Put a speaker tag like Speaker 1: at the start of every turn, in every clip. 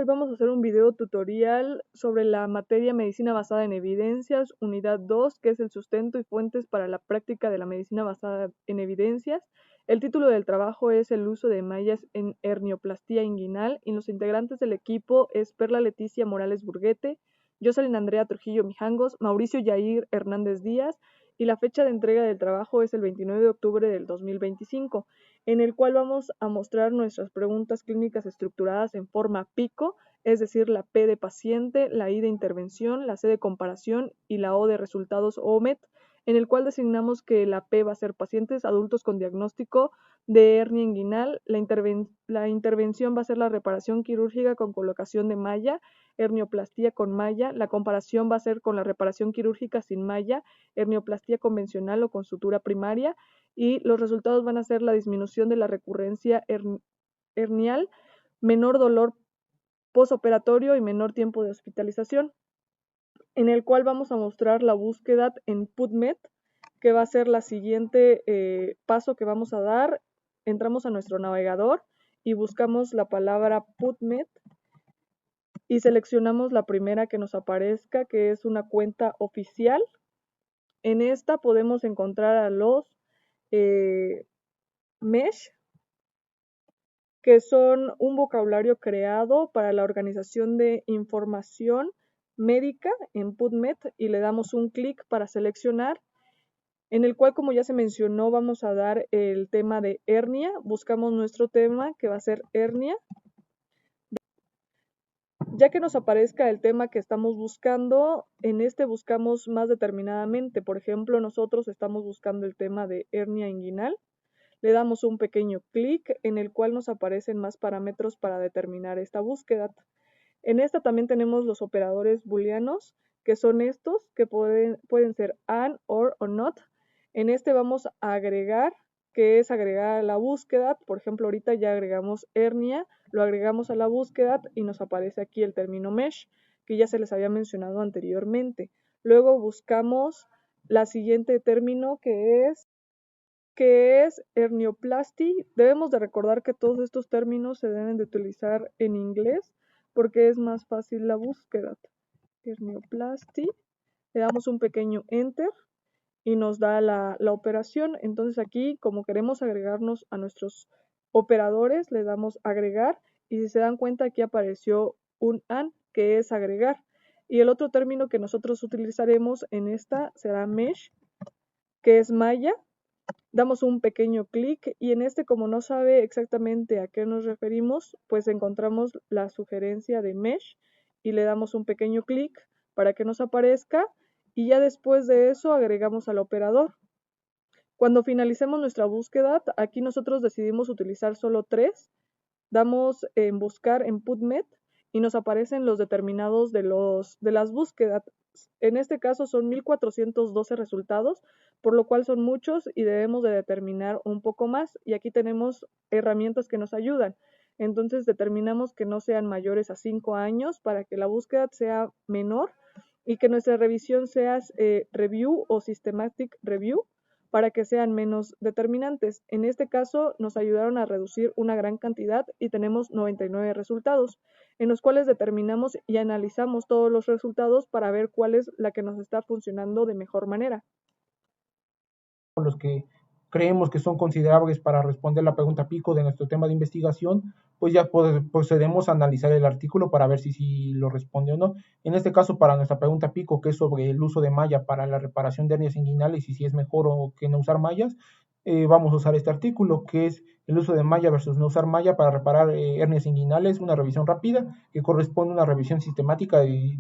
Speaker 1: Hoy vamos a hacer un video tutorial sobre la materia Medicina basada en evidencias, unidad 2, que es el sustento y fuentes para la práctica de la medicina basada en evidencias. El título del trabajo es el uso de mallas en hernioplastía inguinal y los integrantes del equipo es Perla Leticia Morales Burguete, Jocelyn Andrea Trujillo Mijangos, Mauricio Yair Hernández Díaz, y la fecha de entrega del trabajo es el 29 de octubre del 2025, en el cual vamos a mostrar nuestras preguntas clínicas estructuradas en forma PICO, es decir, la P de paciente, la I de intervención, la C de comparación y la O de resultados OMET, en el cual designamos que la P va a ser pacientes adultos con diagnóstico de hernia inguinal, la intervención va a ser la reparación quirúrgica con colocación de malla, hernioplastía con malla, la comparación va a ser con la reparación quirúrgica sin malla, hernioplastía convencional o con sutura primaria, y los resultados van a ser la disminución de la recurrencia hernial, menor dolor posoperatorio y menor tiempo de hospitalización, en el cual vamos a mostrar la búsqueda en PubMed, que va a ser la siguiente paso que vamos a dar. Entramos a nuestro navegador y buscamos la palabra PubMed y seleccionamos la primera que nos aparezca, que es una cuenta oficial. En esta podemos encontrar a los MESH, que son un vocabulario creado para la organización de información médica en PubMed, y le damos un clic para seleccionar, en el cual, como ya se mencionó, vamos a dar el tema de hernia. Buscamos nuestro tema, que va a ser hernia. Ya que nos aparezca el tema que estamos buscando, en este buscamos más determinadamente. Por ejemplo, nosotros estamos buscando el tema de hernia inguinal. Le damos un pequeño clic en el cual nos aparecen más parámetros para determinar esta búsqueda. En esta también tenemos los operadores booleanos, que son estos, que pueden ser and, or o not. En este vamos a agregar, que es agregar a la búsqueda. Por ejemplo, ahorita ya agregamos hernia, lo agregamos a la búsqueda y nos aparece aquí el término mesh, que ya se les había mencionado anteriormente. Luego buscamos la siguiente término, que es hernioplasty. Debemos de recordar que todos estos términos se deben de utilizar en inglés porque es más fácil la búsqueda. Hernioplasty, le damos un pequeño enter y nos da la operación. Entonces aquí, como queremos agregarnos a nuestros operadores, le damos agregar, y si se dan cuenta aquí apareció un and, que es agregar. Y el otro término que nosotros utilizaremos en esta será mesh, que es malla. Damos un pequeño clic y en este, como no sabe exactamente a qué nos referimos, pues encontramos la sugerencia de mesh y le damos un pequeño clic para que nos aparezca, y ya después de eso agregamos al operador. Cuando finalicemos nuestra búsqueda, aquí nosotros decidimos utilizar solo 3. Damos en buscar en PubMed y nos aparecen los determinados de las búsquedas. En este caso son 1412 resultados, por lo cual son muchos y debemos de determinar un poco más, y aquí tenemos herramientas que nos ayudan. Entonces determinamos que no sean mayores a 5 años para que la búsqueda sea menor y que nuestra revisión sea review o systematic review para que sean menos determinantes. En este caso nos ayudaron a reducir una gran cantidad y tenemos 99 resultados, en los cuales determinamos y analizamos todos los resultados para ver cuál es la que nos está funcionando de mejor manera.
Speaker 2: Los que creemos que son considerables para responder la pregunta pico de nuestro tema de investigación, pues ya procedemos a analizar el artículo para ver si lo responde o no. En este caso, para nuestra pregunta pico, que es sobre el uso de malla para la reparación de hernias inguinales y si es mejor o que no usar mallas, vamos a usar este artículo, que es el uso de malla versus no usar malla para reparar hernias inguinales, una revisión rápida que corresponde a una revisión sistemática de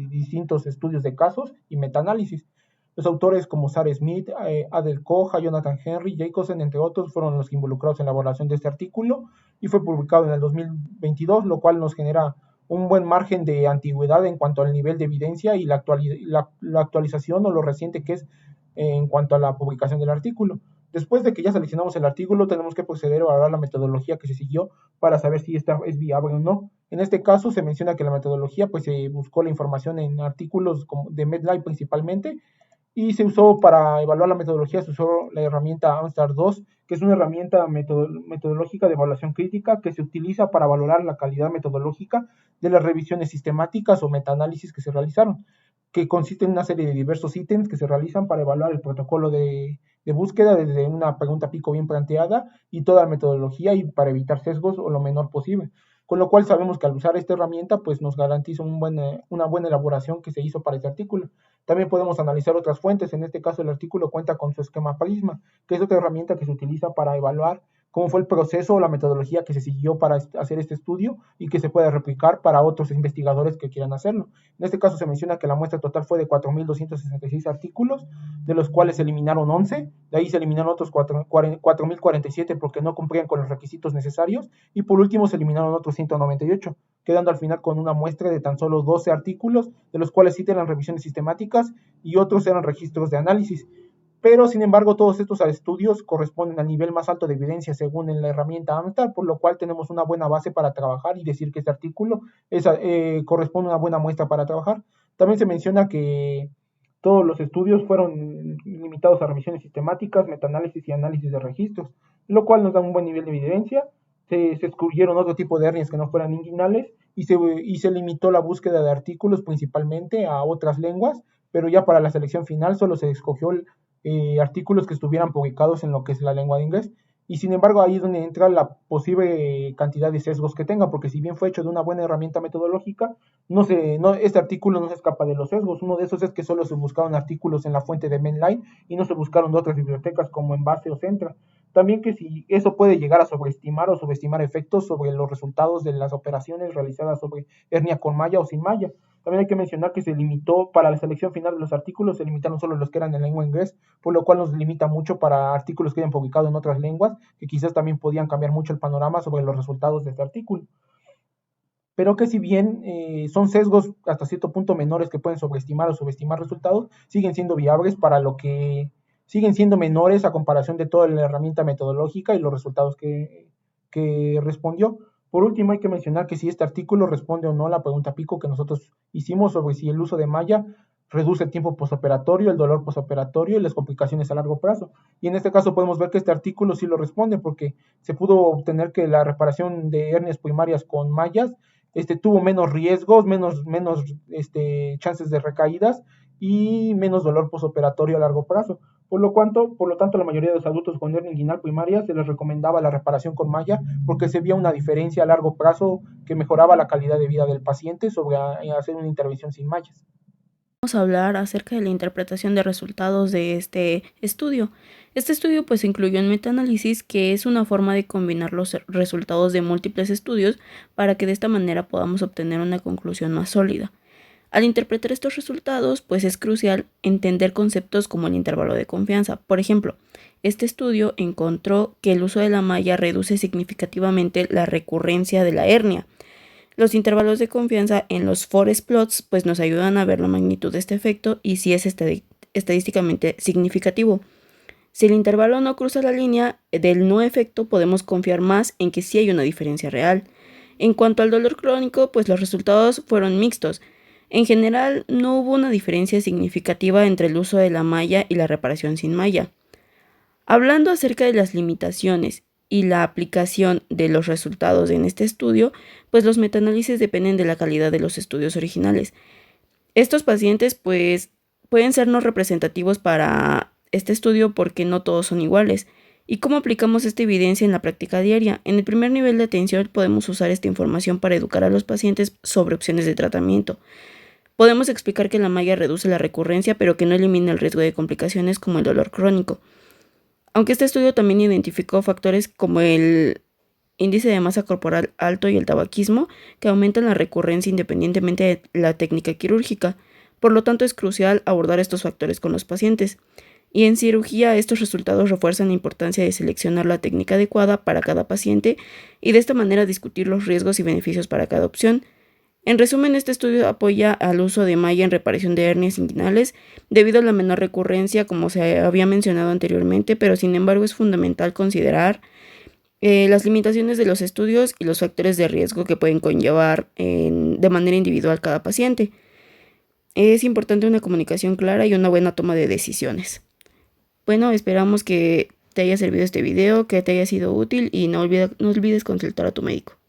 Speaker 2: distintos estudios de casos y metaanálisis. Los autores como Sarah Smith, Adel Koha, Jonathan Henry, Jacobsen, entre otros, fueron los involucrados en la elaboración de este artículo y fue publicado en el 2022, lo cual nos genera un buen margen de antigüedad en cuanto al nivel de evidencia y la actualización o lo reciente que es en cuanto a la publicación del artículo. Después de que ya seleccionamos el artículo, tenemos que proceder a evaluar la metodología que se siguió para saber si esta es viable o no. En este caso se menciona que la metodología pues se buscó la información en artículos de MedLive principalmente, y se usó para evaluar la metodología, se usó la herramienta AMSTAR 2, que es una herramienta metodológica de evaluación crítica que se utiliza para valorar la calidad metodológica de las revisiones sistemáticas o metaanálisis que se realizaron, que consiste en una serie de diversos ítems que se realizan para evaluar el protocolo de búsqueda desde una pregunta pico bien planteada y toda la metodología y para evitar sesgos o lo menor posible. Con lo cual sabemos que al usar esta herramienta pues nos garantiza una buena elaboración que se hizo para este artículo. También podemos analizar otras fuentes, en este caso el artículo cuenta con su esquema Prisma, que es otra herramienta que se utiliza para evaluar cómo fue el proceso o la metodología que se siguió para hacer este estudio y que se puede replicar para otros investigadores que quieran hacerlo. En este caso se menciona que la muestra total fue de 4.266 artículos, de los cuales se eliminaron 11, de ahí se eliminaron otros 4.047 porque no cumplían con los requisitos necesarios y por último se eliminaron otros 198, quedando al final con una muestra de tan solo 12 artículos, de los cuales 7 eran revisiones sistemáticas y otros eran registros de análisis. Pero, sin embargo, todos estos estudios corresponden al nivel más alto de evidencia según en la herramienta AMSTAR, por lo cual tenemos una buena base para trabajar y decir que este artículo corresponde a una buena muestra para trabajar. También se menciona que todos los estudios fueron limitados a revisiones sistemáticas, metaanálisis y análisis de registros, lo cual nos da un buen nivel de evidencia. Se excluyeron otro tipo de hernias que no fueran inguinales y se limitó la búsqueda de artículos principalmente a otras lenguas, pero ya para la selección final solo se escogió artículos que estuvieran publicados en lo que es la lengua de inglés. Y sin embargo ahí es donde entra la posible cantidad de sesgos que tenga, porque si bien fue hecho de una buena herramienta metodológica, este artículo no se escapa de los sesgos. Uno de esos es que solo se buscaron artículos en la fuente de Mainline y no se buscaron de otras bibliotecas como Embase o Centra. También que si eso puede llegar a sobreestimar o subestimar efectos sobre los resultados de las operaciones realizadas sobre hernia con malla o sin malla. También hay que mencionar que se limitó para la selección final de los artículos, se limitaron solo los que eran en lengua inglés, por lo cual nos limita mucho para artículos que hayan publicado en otras lenguas, que quizás también podían cambiar mucho el panorama sobre los resultados de este artículo. Pero que si bien son sesgos hasta cierto punto menores que pueden sobreestimar o subestimar resultados, siguen siendo viables para lo que siguen siendo menores a comparación de toda la herramienta metodológica y los resultados que respondió. Por último, hay que mencionar que si este artículo responde o no a la pregunta pico que nosotros hicimos sobre si el uso de malla reduce el tiempo postoperatorio, el dolor postoperatorio y las complicaciones a largo plazo. Y en este caso podemos ver que este artículo sí lo responde porque se pudo obtener que la reparación de hernias primarias con mallas tuvo menos riesgos, menos chances de recaídas y menos dolor postoperatorio a largo plazo. Por lo tanto, la mayoría de los adultos con hernia inguinal primaria se les recomendaba la reparación con malla porque se veía una diferencia a largo plazo que mejoraba la calidad de vida del paciente sobre hacer una intervención sin mallas.
Speaker 3: Vamos a hablar acerca de la interpretación de resultados de este estudio. Este estudio pues incluyó un metaanálisis, que es una forma de combinar los resultados de múltiples estudios para que de esta manera podamos obtener una conclusión más sólida. Al interpretar estos resultados, pues es crucial entender conceptos como el intervalo de confianza. Por ejemplo, este estudio encontró que el uso de la malla reduce significativamente la recurrencia de la hernia. Los intervalos de confianza en los forest plots pues nos ayudan a ver la magnitud de este efecto y si es estadísticamente significativo. Si el intervalo no cruza la línea del no efecto, podemos confiar más en que sí hay una diferencia real. En cuanto al dolor crónico, pues los resultados fueron mixtos. En general, no hubo una diferencia significativa entre el uso de la malla y la reparación sin malla. Hablando acerca de las limitaciones y la aplicación de los resultados en este estudio, pues los metaanálisis dependen de la calidad de los estudios originales. Estos pacientes pues pueden ser no representativos para este estudio porque no todos son iguales. ¿Y cómo aplicamos esta evidencia en la práctica diaria? En el primer nivel de atención podemos usar esta información para educar a los pacientes sobre opciones de tratamiento. Podemos explicar que la malla reduce la recurrencia, pero que no elimina el riesgo de complicaciones como el dolor crónico. Aunque este estudio también identificó factores como el índice de masa corporal alto y el tabaquismo, que aumentan la recurrencia independientemente de la técnica quirúrgica. Por lo tanto, es crucial abordar estos factores con los pacientes. Y en cirugía, estos resultados refuerzan la importancia de seleccionar la técnica adecuada para cada paciente y de esta manera discutir los riesgos y beneficios para cada opción. En resumen, este estudio apoya al uso de malla en reparación de hernias inguinales debido a la menor recurrencia, como se había mencionado anteriormente, pero sin embargo es fundamental considerar las limitaciones de los estudios y los factores de riesgo que pueden conllevar de manera individual cada paciente. Es importante una comunicación clara y una buena toma de decisiones. Bueno, esperamos que te haya servido este video, que te haya sido útil y no olvides consultar a tu médico.